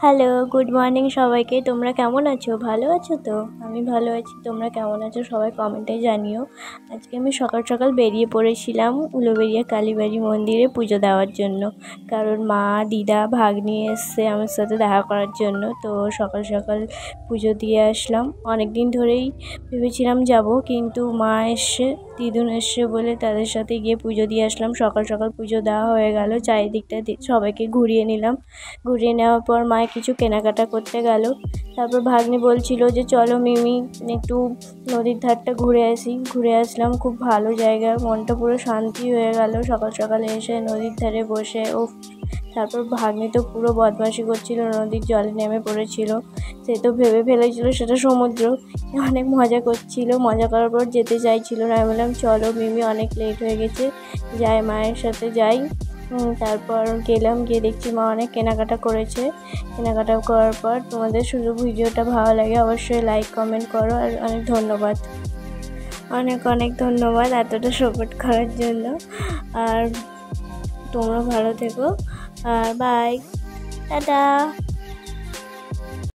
Hello, good morning সবাইকে। তোমরা কেমন আছো? ভালো আছো তো? আমি ভালো আছি। তোমরা কেমন আছো সবাই কমেন্টে জানিও। আজকে আমি সকাল সকাল বেরিয়ে পড়েছিলাম উলুবেড়িয়া কালীবাড়ি মন্দিরে পুজো দেওয়ার জন্য। কারণ মা, দিদা, ভাগ্নি এসছে আমার সাথে দেখা করার জন্য। তো সকাল সকাল পুজো দিয়ে আসলাম। অনেক দিন ধরেই ভেবেছিলাম যাব, কিন্তু মা এসছে, দিদুন এসছে বলে তাদের সাথে গিয়ে পুজো দিয়ে আসলাম। সকাল সকাল পুজো দেওয়া হয়ে গেল, চারিদিকটা সবাইকে ঘুরিয়ে নিলাম। ঘুরিয়ে নেওয়ার পর মা কিছু কেনাকাটা করতে গেল। তারপর ভাগ্নি বলছিল যে চলো মিমি একটু নদীর ধারটা ঘুরে আসি। ঘুরে আসলাম, খুব ভালো জায়গা, মনটা পুরো শান্তি হয়ে গেল সকাল সকাল এসে নদীর ধারে বসে। তারপর ভাগ্নি তো পুরো বদমাশি করছিল, নদীর জলে নেমে পড়েছিল। সে তো ভেবে ফেলেছিল সেটা সমুদ্র। অনেক মজা করছিল, মজা করার পর যেতে চাইছিল না। আমি বললাম চলো মিমি, অনেক লেট হয়ে গেছে, যাই মায়ের সাথে যাই। তারপর গেলাম, গিয়ে দেখছি মা অনেক কেনাকাটা করেছে। কেনাকাটা করার পর তোমাদের শুধু ভিডিওটা ভালো লাগে অবশ্যই লাইক কমেন্ট করো। আর অনেক ধন্যবাদ, অনেক অনেক ধন্যবাদ এতটা সাপোর্ট করার জন্য। আর তোমরা ভালো থেকো, আর বাই, টাটা।